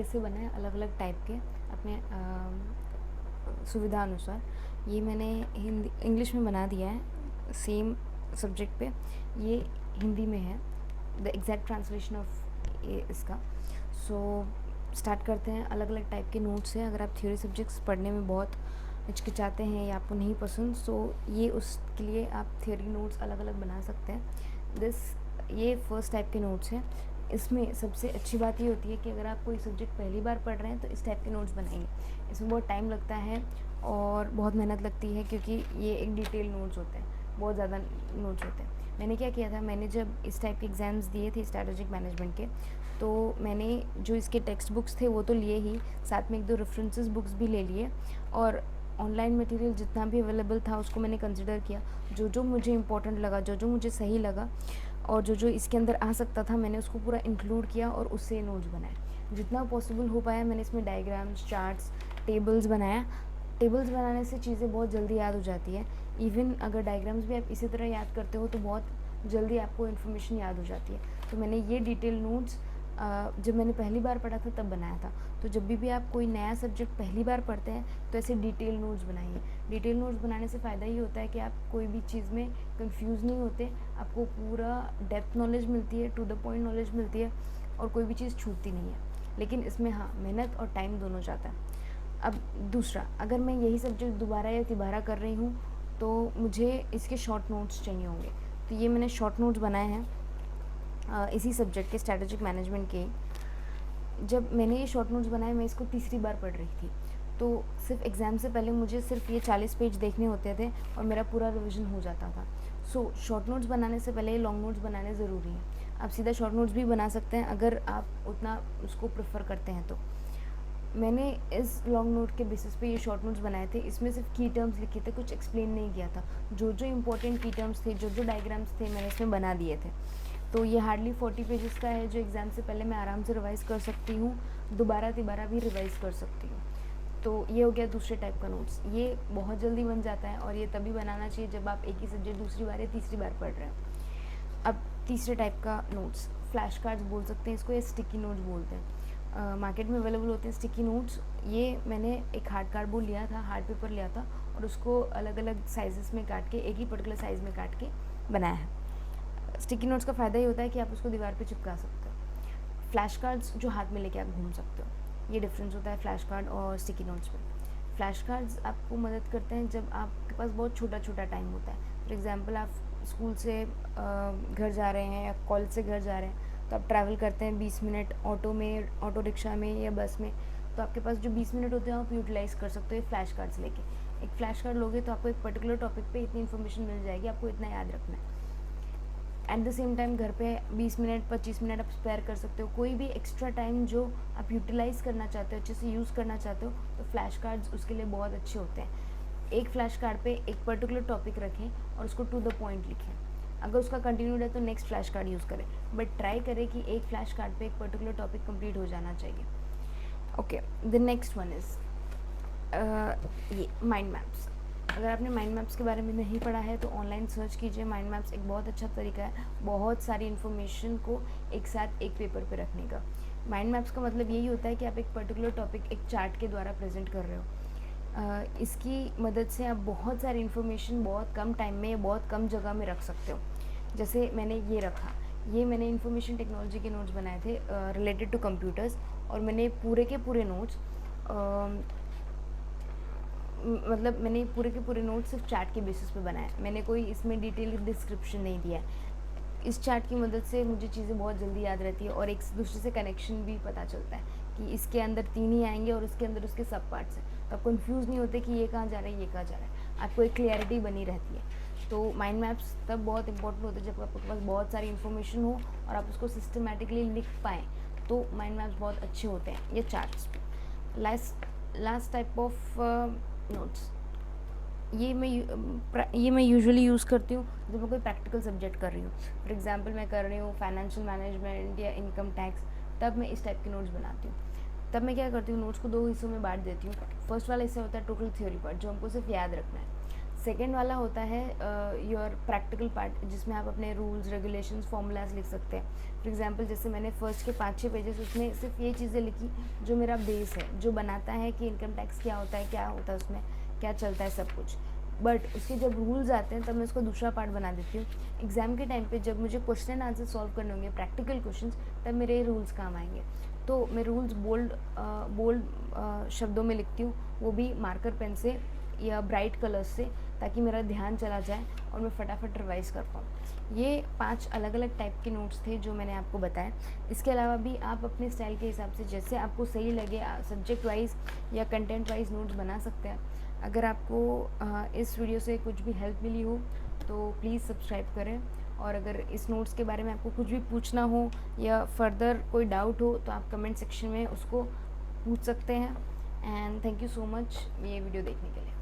कैसे बनाएं अलग अलग टाइप के अपने सुविधा अनुसार। ये मैंने हिंदी इंग्लिश में बना दिया है सेम सब्जेक्ट पे, ये हिंदी में है द एग्जैक्ट ट्रांसलेशन ऑफ इसका। सो स्टार्ट करते हैं। अलग अलग टाइप के नोट्स हैं। अगर आप थ्योरी सब्जेक्ट्स पढ़ने में बहुत हिचकिचाते हैं या आपको नहीं पसंद, सो ये उसके लिए आप थ्योरी नोट्स अलग अलग बना सकते हैं। ये फर्स्ट टाइप के नोट्स हैं। इसमें सबसे अच्छी बात ये होती है कि अगर आप कोई सब्जेक्ट पहली बार पढ़ रहे हैं तो इस टाइप के नोट्स बनाइए। इसमें बहुत टाइम लगता है और बहुत मेहनत लगती है, क्योंकि ये एक डिटेल नोट्स होते हैं, बहुत ज़्यादा नोट्स होते हैं। मैंने क्या किया था, मैंने जब इस टाइप के एग्ज़ाम्स दिए थे स्ट्रैटेजिक मैनेजमेंट के, तो मैंने जो इसके टेक्स्ट बुक्स थे वो तो लिए ही, साथ में एक दो रेफरेंसेस बुक्स भी ले लिए, और ऑनलाइन मटेरियल जितना भी अवेलेबल था उसको मैंने कंसिडर किया। जो जो मुझे इम्पोर्टेंट लगा, जो जो मुझे सही लगा, और जो जो इसके अंदर आ सकता था, मैंने उसको पूरा इंक्लूड किया और उससे नोट्स बनाए। जितना पॉसिबल हो पाया मैंने इसमें डायग्राम्स, चार्ट्स, टेबल्स बनाया। टेबल्स बनाने से चीज़ें बहुत जल्दी याद हो जाती है। इवन अगर डायग्राम्स भी आप इसी तरह याद करते हो तो बहुत जल्दी आपको इन्फॉर्मेशन याद हो जाती है। तो मैंने ये डिटेल नोट्स जब मैंने पहली बार पढ़ा था तब बनाया था। तो जब भी आप कोई नया सब्जेक्ट पहली बार पढ़ते हैं तो ऐसे डिटेल नोट्स बनाइए। डिटेल नोट्स बनाने से फ़ायदा ये होता है कि आप कोई भी चीज़ में कंफ्यूज नहीं होते, आपको पूरा डेप्थ नॉलेज मिलती है, टू द पॉइंट नॉलेज मिलती है, और कोई भी चीज़ छूटती नहीं है। लेकिन इसमें हाँ, मेहनत और टाइम दोनों जाता है। अब दूसरा, अगर मैं यही सब्जेक्ट दोबारा या तिबारा कर रही हूँ तो मुझे इसके शॉर्ट नोट्स चाहिए होंगे। तो ये मैंने शॉर्ट नोट्स बनाए हैं इसी सब्जेक्ट के, स्ट्रैटेजिक मैनेजमेंट के। जब मैंने ये शॉर्ट नोट्स बनाए, मैं इसको तीसरी बार पढ़ रही थी, तो सिर्फ एग्ज़ाम से पहले मुझे सिर्फ ये 40 पेज देखने होते थे और मेरा पूरा रिवीजन हो जाता था। सो शॉर्ट नोट्स बनाने से पहले लॉन्ग नोट्स बनाने ज़रूरी हैं। आप सीधा शॉर्ट नोट्स भी बना सकते हैं अगर आप उतना उसको प्रेफर करते हैं। तो मैंने इस लॉन्ग नोट के बेसिस पे ये शॉर्ट नोट्स बनाए थे। इसमें सिर्फ की टर्म्स लिखे थे, कुछ एक्सप्लेन नहीं किया था। जो जो इम्पोर्टेंट की टर्म्स थे, जो जो डायग्राम्स थे, मैंने इसमें बना दिए थे। तो ये हार्डली 40 पेजेस का है, जो एग्ज़ाम से पहले मैं आराम से रिवाइज़ कर सकती हूँ, दोबारा तिबारा भी रिवाइज़ कर सकती हूँ। तो ये हो गया दूसरे टाइप का नोट्स। ये बहुत जल्दी बन जाता है, और ये तभी बनाना चाहिए जब आप एक ही सब्जेक्ट दूसरी बार या तीसरी बार पढ़ रहे हैं। अब तीसरे टाइप का नोट्स, फ्लैश कार्ड्स बोल सकते हैं इसको, या स्टिकी नोट्स बोलते हैं। मार्केट में अवेलेबल होते हैं स्टिकी नोट्स। ये मैंने एक हार्ड कार्डबोर्ड लिया था, हार्ड पेपर लिया था, और उसको अलग अलग साइज़ेस में काट के, एक ही पर्टिकुलर साइज़ में काट के बनाया है। स्टिकी नोट्स का फ़ायदा ये होता है कि आप उसको दीवार पे चिपका सकते हो। फ्लैश कार्ड्स जो हाथ में लेके आप घूम सकते हो, ये डिफरेंस होता है फ्लैश कार्ड और स्टिकी नोट्स में। फ्लैश कार्ड्स आपको मदद करते हैं जब आपके पास बहुत छोटा छोटा टाइम होता है। फॉर एग्ज़ाम्पल, आप स्कूल से घर जा रहे हैं या कॉलेज से घर जा रहे हैं, तो आप ट्रैवल करते हैं 20 मिनट ऑटो में, ऑटो रिक्शा में या बस में, तो आपके पास जो 20 मिनट होते हैं आप यूटिलाइज़ कर सकते हो ये फ्लैश कार्ड्स लेके। एक फ्लैश कार्ड लोगे तो आपको एक पर्टिकुलर टॉपिक पे इतनी इन्फॉर्मेशन मिल जाएगी, आपको इतना याद रखना है। एट द सेम टाइम घर पे 20 मिनट 25 मिनट आप स्पेयर कर सकते हो। कोई भी एक्स्ट्रा टाइम जो आप यूटिलाइज़ करना चाहते हो, अच्छे से यूज़ करना चाहते हो, तो फ्लैश कार्ड्स उसके लिए बहुत अच्छे होते हैं। एक फ्लैश कार्ड पे एक पर्टिकुलर टॉपिक रखें और उसको टू द पॉइंट लिखें। अगर उसका कंटिन्यूड है तो नेक्स्ट फ्लैश कार्ड यूज़ करें, बट ट्राई करें कि एक फ्लैश कार्ड पे एक पर्टिकुलर टॉपिक कंप्लीट हो जाना चाहिए। Okay, the next one is ये माइंड मैप्स। अगर आपने माइंड मैप्स के बारे में नहीं पढ़ा है तो ऑनलाइन सर्च कीजिए। माइंड मैप्स एक बहुत अच्छा तरीका है बहुत सारी इन्फॉर्मेशन को एक साथ एक पेपर पे रखने का। माइंड मैप्स का मतलब यही होता है कि आप एक पर्टिकुलर टॉपिक एक चार्ट के द्वारा प्रेजेंट कर रहे हो। इसकी मदद से आप बहुत सारी इन्फॉर्मेशन बहुत कम टाइम में या बहुत कम जगह में रख सकते हो। जैसे मैंने ये रखा, ये मैंने इन्फॉर्मेशन टेक्नोलॉजी के नोट्स बनाए थे रिलेटेड टू कंप्यूटर्स, और मैंने पूरे के पूरे नोट्स मतलब मैंने पूरे के पूरे नोट्स सिर्फ चैट के बेसिस पे बनाए। मैंने कोई इसमें डिटेल डिस्क्रिप्शन नहीं दिया है। इस चैट की मदद से मुझे चीज़ें बहुत जल्दी याद रहती है, और एक दूसरे से कनेक्शन भी पता चलता है कि इसके अंदर 3 ही आएंगे और इसके अंदर उसके सब पार्ट्स हैं, तो आप कंफ्यूज नहीं होते कि ये कहाँ जा रहा है, ये कहाँ जा रहा है। आपको एक क्लियरिटी बनी रहती है। तो माइंड मैप्स तब बहुत इंपॉर्टेंट होते हैं जब आपके पास बहुत सारी इन्फॉर्मेशन हो और आप उसको सिस्टमेटिकली लिख पाएँ, तो माइंड मैप्स बहुत अच्छे होते हैं ये charts. Last type of notes, ये मैं यूजुअली यूज़ करती हूँ जब मैं कोई प्रैक्टिकल सब्जेक्ट कर रही हूँ। फॉर एग्जांपल, मैं कर रही हूँ फाइनेंशियल मैनेजमेंट या इनकम टैक्स, तब मैं इस टाइप के नोट्स बनाती हूँ। तब मैं क्या करती हूँ, नोट्स को 2 हिस्सों में बांट देती हूँ। फर्स्ट वाला हिस्सा होता है टोटल थ्योरी पार्ट, जो हमको सिर्फ याद रखना है। सेकेंड वाला होता है योर प्रैक्टिकल पार्ट, जिसमें आप अपने रूल्स रेगुलेशंस फॉर्मूलाज लिख सकते हैं। फॉर एग्जांपल जैसे मैंने फर्स्ट के 5-6 पेजेस उसमें सिर्फ ये चीज़ें लिखी जो मेरा बेस है, जो बनाता है कि इनकम टैक्स क्या होता है उसमें क्या चलता है सब कुछ। बट उसके जब रूल्स आते हैं तब मैं उसको दूसरा पार्ट बना देती हूँ। एग्ज़ाम के टाइम पे जब मुझे क्वेश्चन एंड आंसर सॉल्व करने होंगे प्रैक्टिकल क्वेश्चंस, तब मेरे रूल्स काम आएंगे। तो मैं रूल्स बोल्ड शब्दों में लिखती हूँ, वो भी मार्कर पेन से या ब्राइट कलर्स से, ताकि मेरा ध्यान चला जाए और मैं फटाफट रिवाइज़ कर पाऊँ। ये 5 अलग अलग टाइप के नोट्स थे जो मैंने आपको बताए। इसके अलावा भी आप अपने स्टाइल के हिसाब से जैसे आपको सही लगे सब्जेक्ट वाइज या कंटेंट वाइज नोट्स बना सकते हैं। अगर आपको इस वीडियो से कुछ भी हेल्प मिली हो तो प्लीज़ सब्सक्राइब करें, और अगर इस नोट्स के बारे में आपको कुछ भी पूछना हो या फर्दर कोई डाउट हो तो आप कमेंट सेक्शन में उसको पूछ सकते हैं। And thank you so much ये वीडियो देखने के लिए।